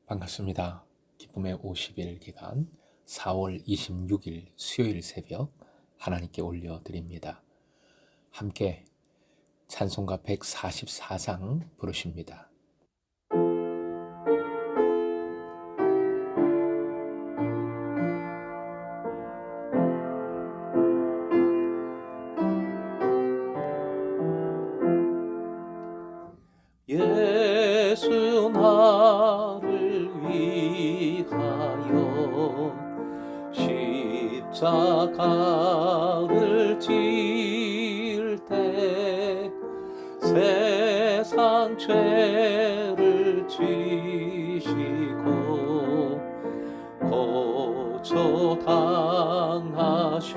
반갑습니다. 기쁨의 50일 기간 4월 26일 수요일 새벽 하나님께 올려드립니다. 함께 찬송가 144장 부르십니다. 예수 나를 위하여 십자가를 질 때 세상 죄를 지시고 고쳐 당하셨네.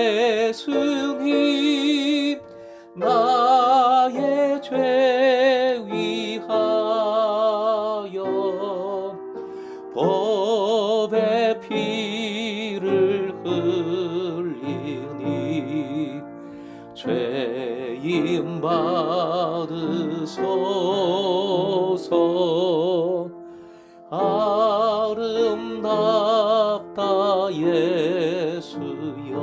예수님 나의 죄 위하여 법의 피를 흘리니 죄임 받으소서. 아름답다 예수여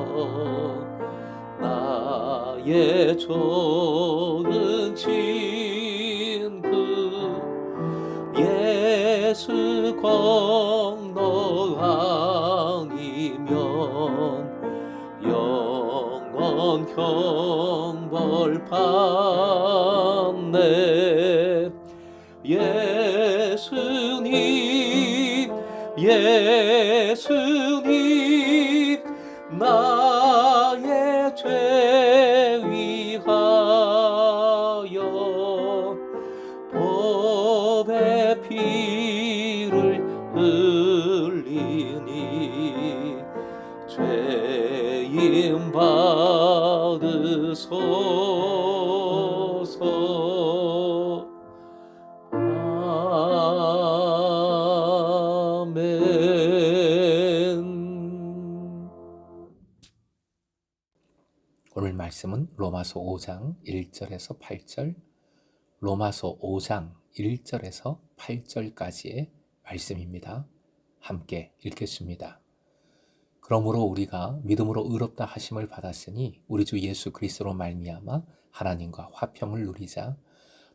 나의 좋은 친구. 예수 공로 아니면 영원 형벌 받네. 예수님 나의 죄 위하여 법의 피를 흘리니 죄임 받으소서. 오늘 말씀은 로마서 5장 1절에서 8절, 로마서 5장 1절에서 8절까지의 말씀입니다. 함께 읽겠습니다. 그러므로 우리가 믿음으로 의롭다 하심을 받았으니 우리 주 예수 그리스도로 말미암아 하나님과 화평을 누리자.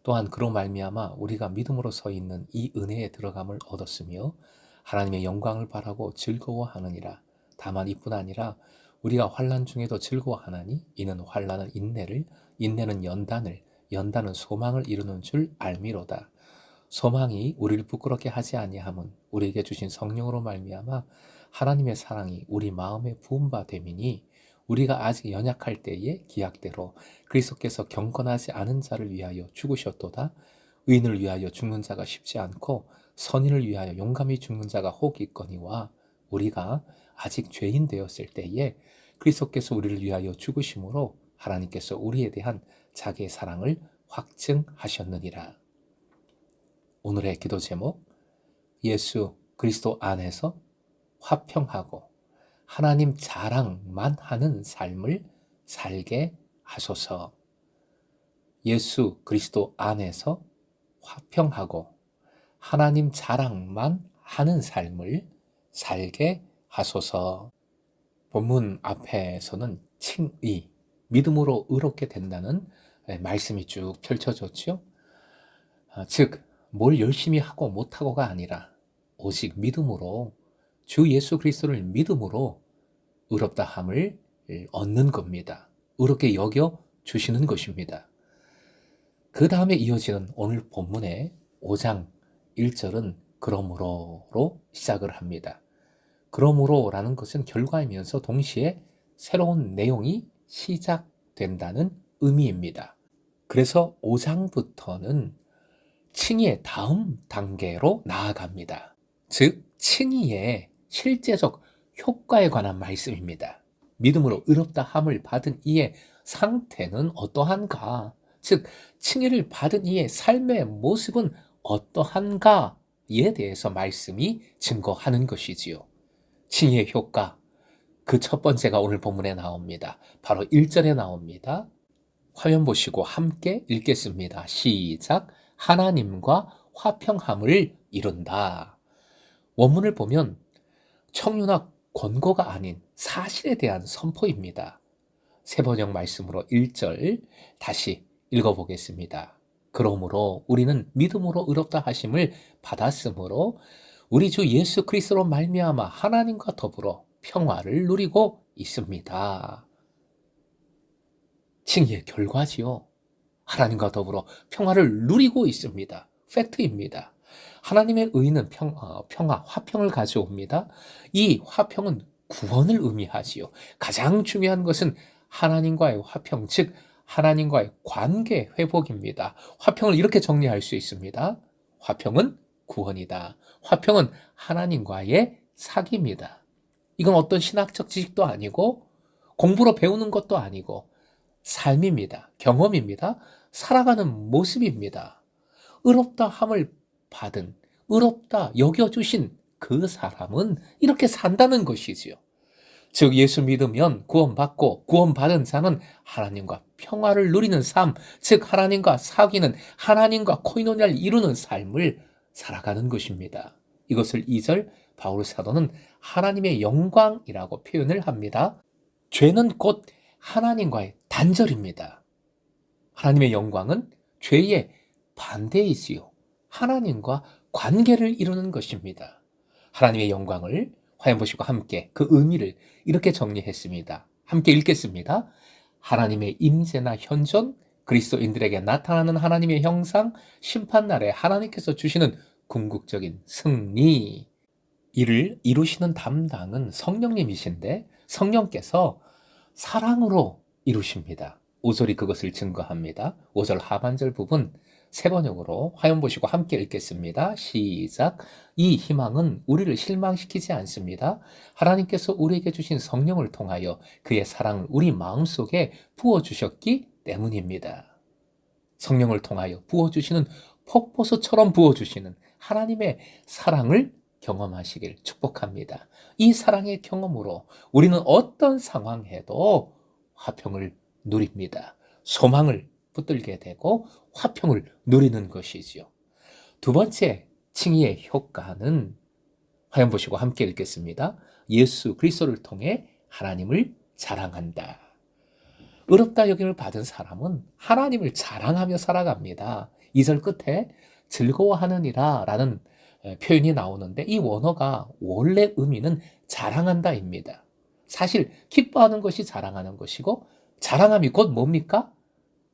또한 그로 말미암아 우리가 믿음으로 서 있는 이 은혜에 들어감을 얻었으며 하나님의 영광을 바라고 즐거워하느니라. 다만 이뿐 아니라 우리가 환난 중에도 즐거워하나니 이는 환난은 인내를, 인내는 연단을, 연단은 소망을 이루는 줄 알미로다. 소망이 우리를 부끄럽게 하지 아니함은 우리에게 주신 성령으로 말미암아 하나님의 사랑이 우리 마음에 부은 바 됨이니 우리가 아직 연약할 때에 기약대로 그리스도께서 경건하지 않은 자를 위하여 죽으셨도다. 의인을 위하여 죽는 자가 쉽지 않고 선인을 위하여 용감히 죽는 자가 혹 있거니와 우리가 아직 죄인 되었을 때에 그리스도께서 우리를 위하여 죽으심으로 하나님께서 우리에 대한 자기의 사랑을 확증하셨느니라. 오늘의 기도 제목, 예수 그리스도 안에서 화평하고 하나님 자랑만 하는 삶을 살게 하소서. 예수 그리스도 안에서 화평하고 하나님 자랑만 하는 삶을 살게 하소서. 본문 앞에서는 칭의, 믿음으로 의롭게 된다는 말씀이 쭉 펼쳐졌죠. 즉, 뭘 열심히 하고 못하고가 아니라 오직 믿음으로 주 예수 그리스도를 믿음으로 의롭다함을 얻는 겁니다. 의롭게 여겨 주시는 것입니다. 그 다음에 이어지는 오늘 본문의 5장 1절은 그러므로로 시작을 합니다. 그러므로라는 것은 결과이면서 동시에 새로운 내용이 시작된다는 의미입니다. 그래서 5장부터는 칭의의 다음 단계로 나아갑니다. 즉, 칭의의 실제적 효과에 관한 말씀입니다. 믿음으로 의롭다 함을 받은 이의 상태는 어떠한가? 즉, 칭의를 받은 이의 삶의 모습은 어떠한가에 대해서 말씀이 증거하는 것이지요. 칭의의 효과, 그 첫 번째가 오늘 본문에 나옵니다. 바로 1절에 나옵니다. 화면 보시고 함께 읽겠습니다. 시작. 하나님과 화평함을 이룬다. 원문을 보면 청유나 권고가 아닌 사실에 대한 선포입니다. 세번역 말씀으로 1절 다시 읽어보겠습니다. 그러므로 우리는 믿음으로 의롭다 하심을 받았으므로 우리 주 예수 그리스도로 말미암아 하나님과 더불어 평화를 누리고 있습니다. 칭의의 결과지요. 하나님과 더불어 평화를 누리고 있습니다. 팩트입니다. 하나님의 의는 평화, 화평을 가져옵니다. 이 화평은 구원을 의미하지요. 가장 중요한 것은 하나님과의 화평, 즉 하나님과의 관계 회복입니다. 화평을 이렇게 정리할 수 있습니다. 화평은 구원이다. 화평은 하나님과의 사귐이다. 이건 어떤 신학적 지식도 아니고 공부로 배우는 것도 아니고 삶입니다. 경험입니다. 살아가는 모습입니다. 의롭다 함을 받은, 의롭다 여겨주신 그 사람은 이렇게 산다는 것이지요. 즉 예수 믿으면 구원받고 구원받은 자는 하나님과 평화를 누리는 삶, 즉 하나님과 사귀는, 하나님과 코이노니아를 이루는 삶을 살아가는 것입니다. 이것을 2절 바울 사도는 하나님의 영광이라고 표현을 합니다. 죄는 곧 하나님과의 단절입니다. 하나님의 영광은 죄의 반대이지요. 하나님과 관계를 이루는 것입니다. 하나님의 영광을 화면 보시고 함께 그 의미를 이렇게 정리했습니다. 함께 읽겠습니다. 하나님의 임재나 현존, 그리스도인들에게 나타나는 하나님의 형상, 심판날에 하나님께서 주시는 궁극적인 승리. 이를 이루시는 담당은 성령님이신데 성령께서 사랑으로 이루십니다. 5절이 그것을 증거합니다. 5절 하반절 부분 세번역으로 화면 보시고 함께 읽겠습니다. 시작. 이 희망은 우리를 실망시키지 않습니다. 하나님께서 우리에게 주신 성령을 통하여 그의 사랑을 우리 마음속에 부어주셨기 때문입니다. 성령을 통하여 부어주시는 폭포수처럼 부어주시는 하나님의 사랑을 경험하시길 축복합니다. 이 사랑의 경험으로 우리는 어떤 상황에도 화평을 누립니다. 소망을 붙들게 되고 화평을 누리는 것이지요. 두 번째 칭의의 효과는 화면 보시고 함께 읽겠습니다. 예수 그리스도를 통해 하나님을 자랑한다. 의롭다 여김을 받은 사람은 하나님을 자랑하며 살아갑니다. 2절 끝에 즐거워하느니라 라는 표현이 나오는데 이 원어가 원래 의미는 자랑한다입니다. 사실 기뻐하는 것이 자랑하는 것이고 자랑함이 곧 뭡니까?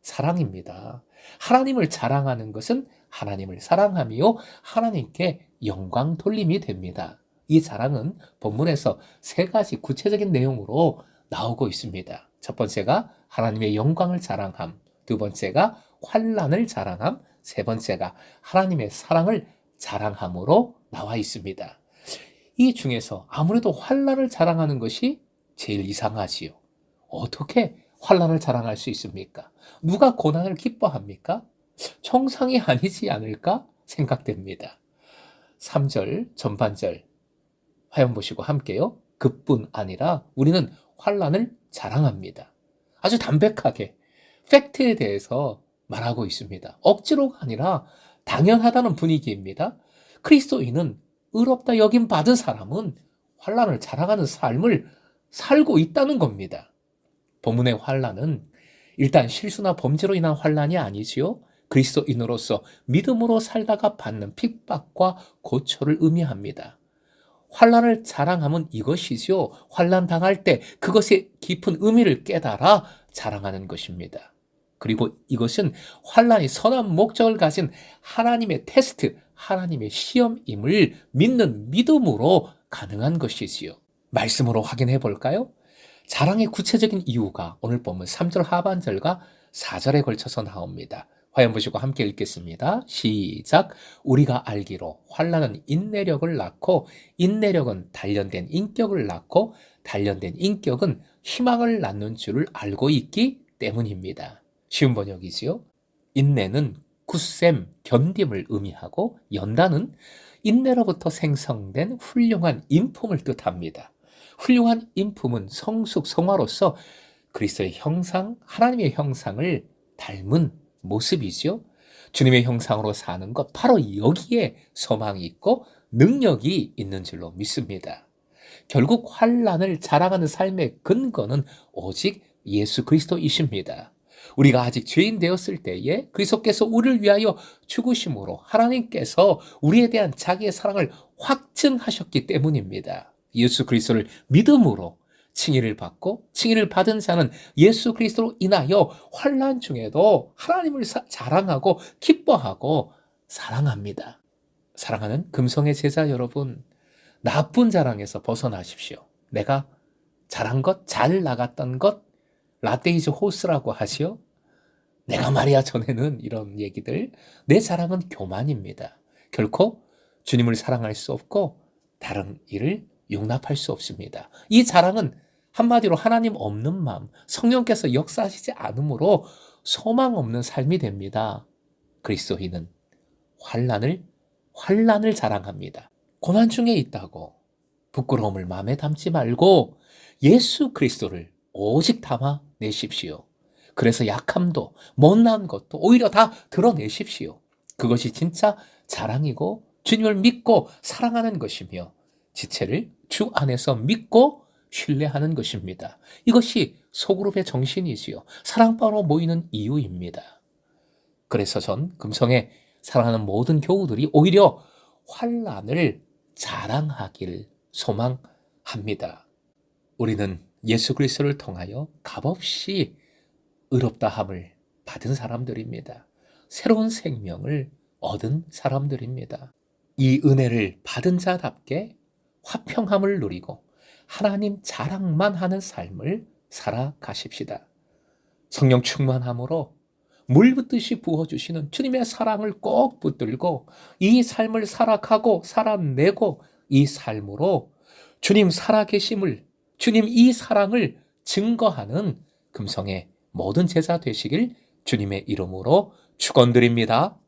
사랑입니다. 하나님을 자랑하는 것은 하나님을 사랑하며 하나님께 영광 돌림이 됩니다. 이 자랑은 본문에서 세 가지 구체적인 내용으로 나오고 있습니다. 첫 번째가 하나님의 영광을 자랑함, 두 번째가 환난을 자랑함, 세 번째가 하나님의 사랑을 자랑함으로 나와 있습니다. 이 중에서 아무래도 환난을 자랑하는 것이 제일 이상하지요. 어떻게 환난을 자랑할 수 있습니까? 누가 고난을 기뻐합니까? 정상이 아니지 않을까 생각됩니다. 3절 전반절 화면 보시고 함께요. 그뿐 아니라 우리는 환난을 자랑합니다. 아주 담백하게 팩트에 대해서 말하고 있습니다. 억지로가 아니라 당연하다는 분위기입니다. 그리스도인은 의롭다 여김 받은 사람은 환난을 자랑하는 삶을 살고 있다는 겁니다. 본문의 환난은 일단 실수나 범죄로 인한 환난이 아니지요. 그리스도인으로서 믿음으로 살다가 받는 핍박과 고초를 의미합니다. 환난을 자랑함은 이것이지요. 환난 당할 때 그것의 깊은 의미를 깨달아 자랑하는 것입니다. 그리고 이것은 환난이 선한 목적을 가진 하나님의 테스트, 하나님의 시험임을 믿는 믿음으로 가능한 것이지요. 말씀으로 확인해 볼까요? 자랑의 구체적인 이유가 오늘 본문 3절 하반절과 4절에 걸쳐서 나옵니다. 화면 보시고 함께 읽겠습니다. 시작. 우리가 알기로 환난은 인내력을 낳고 인내력은 단련된 인격을 낳고 단련된 인격은 희망을 낳는 줄을 알고 있기 때문입니다. 쉬운 번역이지요. 인내는 굳셈, 견딤을 의미하고 연단은 인내로부터 생성된 훌륭한 인품을 뜻합니다. 훌륭한 인품은 성숙, 성화로서 그리스도의 형상, 하나님의 형상을 닮은 모습이죠. 주님의 형상으로 사는 것, 바로 여기에 소망이 있고 능력이 있는 줄로 믿습니다. 결국 환란을 자랑하는 삶의 근거는 오직 예수 그리스도이십니다. 우리가 아직 죄인 되었을 때에 그리스도께서 우리를 위하여 죽으심으로 하나님께서 우리에 대한 자기의 사랑을 확증하셨기 때문입니다. 예수 그리스도를 믿음으로 칭의를 받고 칭의를 받은 자는 예수 그리스도로 인하여 환난 중에도 하나님을 자랑하고 기뻐하고 사랑합니다. 사랑하는 금성의 제자 여러분, 나쁜 자랑에서 벗어나십시오. 내가 잘한 것, 잘 나갔던 것, 라떼이즈 호스라고 하시오. 내가 말이야 전에는 이런 얘기들, 내 자랑은 교만입니다. 결코 주님을 사랑할 수 없고 다른 일을 용납할 수 없습니다. 이 자랑은 한마디로 하나님 없는 마음, 성령께서 역사하시지 않으므로 소망 없는 삶이 됩니다. 그리스도인은 환난을 자랑합니다. 고난 중에 있다고 부끄러움을 마음에 담지 말고 예수 그리스도를 오직 담아내십시오. 그래서 약함도 못난 것도 오히려 다 드러내십시오. 그것이 진짜 자랑이고 주님을 믿고 사랑하는 것이며 지체를 주 안에서 믿고 신뢰하는 것입니다. 이것이 소그룹의 정신이지요. 사랑바로 모이는 이유입니다. 그래서 전 금성에 사랑하는 모든 교우들이 오히려 환란을 자랑하길 소망합니다. 우리는 예수 그리스도를 통하여 값없이 의롭다함을 받은 사람들입니다. 새로운 생명을 얻은 사람들입니다. 이 은혜를 받은 자답게 화평함을 누리고 하나님 자랑만 하는 삶을 살아가십시다. 성령 충만함으로 물 붓듯이 부어주시는 주님의 사랑을 꼭 붙들고 이 삶을 살아가고 살아내고 이 삶으로 주님 살아계심을, 주님 이 사랑을 증거하는 금성의 모든 제자 되시길 주님의 이름으로 축원드립니다.